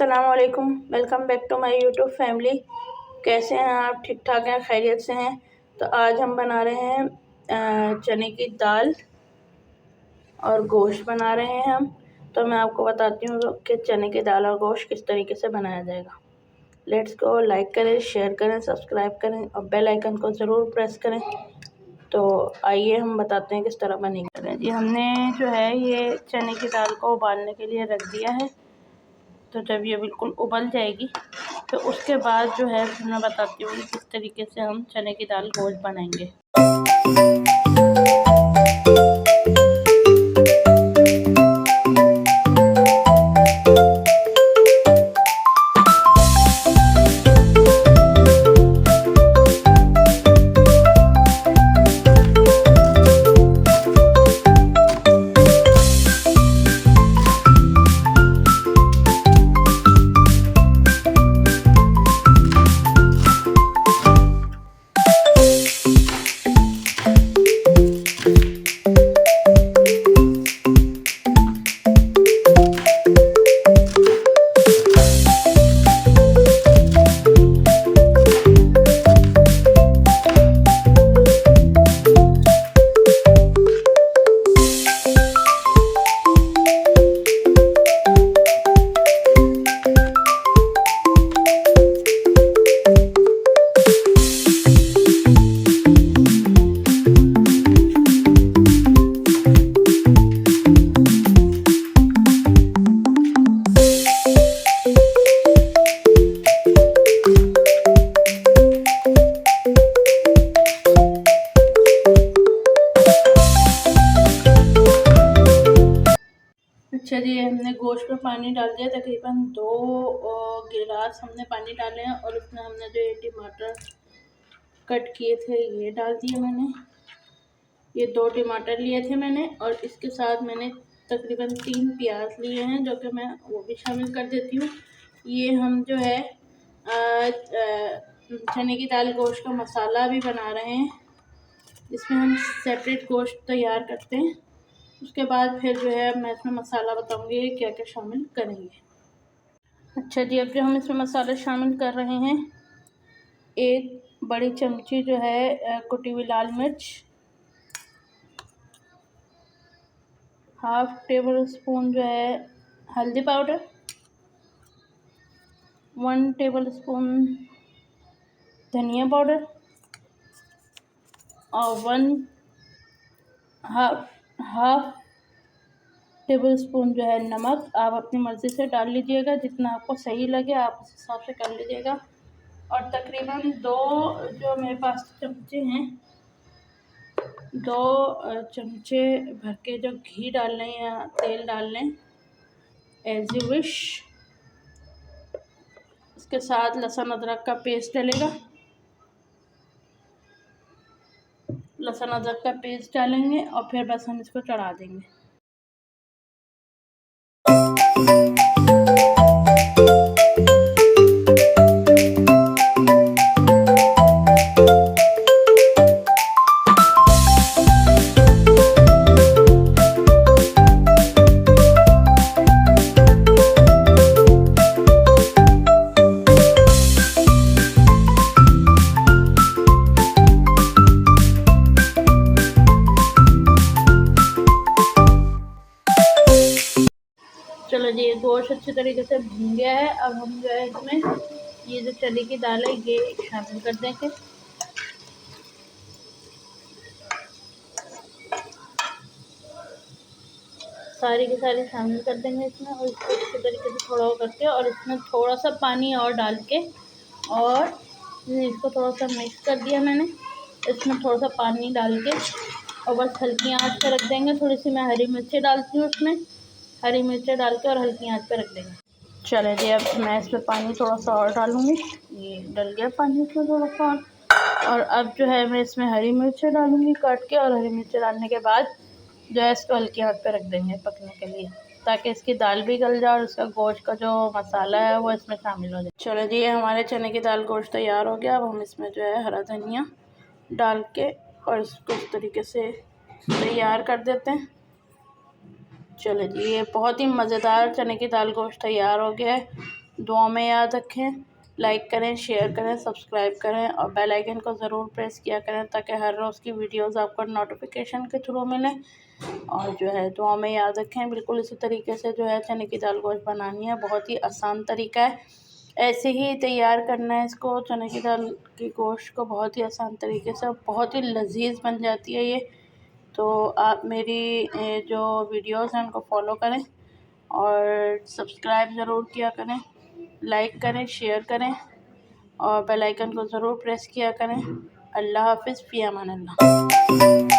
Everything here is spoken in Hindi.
अस्सलामुअलैकुम, welcome back to my YouTube family. कैसे हैं आप? ठीक ठाक हैं, खैरियत से हैं? तो आज हम बना रहे हैं चने की दाल और गोश्त बना रहे हैं हम। तो मैं आपको बताती हूँ कि चने की दाल और गोश्त किस तरीके से बनाया जाएगा। Let's go. लाइक करें, शेयर करें, सब्सक्राइब करें और बेल आइकन को ज़रूर प्रेस करें। तो आइए हम बताते हैं किस तरह बनेगी। जी हमने जो है ये चने की दाल को उबालने के लिए रख दिया है। तो जब ये बिल्कुल उबल जाएगी तो उसके बाद जो है फिर मैं बताती हूँ किस तरीके से हम चने की दाल गोश्त बनाएंगे। अच्छा जी, हमने गोश्त में पानी डाल दिया, तकरीबन 2 गिलास हमने पानी डाले हैं और उसमें हमने जो ये टमाटर कट किए थे ये डाल दिए मैंने। ये 2 टमाटर लिए थे मैंने और इसके साथ मैंने तकरीबन 3 प्याज लिए हैं जो कि मैं वो भी शामिल कर देती हूँ। ये हम जो है चने की दाल गोश्त का मसाला भी बना रहे हैं, जिसमें हम सेपरेट गोश्त तैयार करते हैं। उसके बाद फिर जो है मैं इसमें मसाला बताऊंगी क्या क्या शामिल करेंगे। अच्छा जी, अब जो हम इसमें मसाले शामिल कर रहे हैं, 1 बड़ी चमची जो है कुटी हुई लाल मिर्च, 1/2 टेबल स्पून जो है हल्दी पाउडर, 1 टेबल स्पून धनिया पाउडर और 1/2 टेबल स्पून जो है नमक। आप अपनी मर्ज़ी से डाल लीजिएगा, जितना आपको सही लगे आप उस हिसाब से कर लीजिएगा। और तकरीबन 2 जो मेरे पास चमचे हैं, 2 चमचे भर के जो घी डाल लें या तेल डाल लें, एज यू विश। इसके साथ लहसुन अदरक का पेस्ट डलेगा, लहसुन अदरक का पेस्ट डालेंगे और फिर बस हम इसको चढ़ा देंगे। चलो जी, ये गोश्त अच्छे तरीके से भून गया है। अब हम जो है इसमें ये जो चने की दाल है ये शामिल कर देंगे। सारी की सारी शामिल कर देंगे इसमें और इसको अच्छे तरीके से थोड़ा करके और इसमें थोड़ा सा पानी और डाल के और इसको थोड़ा सा मिक्स कर दिया मैंने। इसमें थोड़ा सा पानी डाल के और बस हल्की आंच पे रख देंगे। थोड़ी सी मैं हरी मिर्ची डालती हूँ उसमें, हरी मिर्ची डाल के और हल्की आंच पे रख देंगे। चले जी, अब मैं इसमें पानी थोड़ा सा और डालूँगी। ये डल गया पानी इसमें थोड़ा सा और अब जो है मैं इसमें हरी मिर्ची डालूँगी काट के और हरी मिर्ची डालने के बाद जो है इसको हल्की आंच पे रख देंगे पकने के लिए, ताकि इसकी दाल भी गल जाए और उसका गोश्त का जो मसाला है वो इसमें शामिल हो जाए। चलो जी, हमारे चने की दाल गोश्त तैयार हो गया। अब हम इसमें जो है हरा धनिया डाल के और इसको इस तरीके से तैयार कर देते हैं। चलो जी, ये बहुत ही मज़ेदार चने की दाल गोश्त तैयार हो गया है। दुआ में याद रखें। लाइक करें, शेयर करें, सब्सक्राइब करें और बेल आइकन को ज़रूर प्रेस किया करें ताकि हर रोज़ की वीडियोस आपको नोटिफिकेशन के थ्रू मिलें। और जो है दुआ में याद रखें। बिल्कुल इसी तरीके से जो है चने की दाल गोश्त बनानी है, बहुत ही आसान तरीका है। ऐसे ही तैयार करना है इसको, चने की दाल की गोश्त को, बहुत ही आसान तरीके से, बहुत ही लजीज बन जाती है ये। तो आप मेरी जो वीडियोस हैं उनको फॉलो करें और सब्सक्राइब ज़रूर किया करें, लाइक करें, शेयर करें और बेल आइकन को ज़रूर प्रेस किया करें। अल्लाह हाफ़िज़, फ़ी अमान अल्लाह।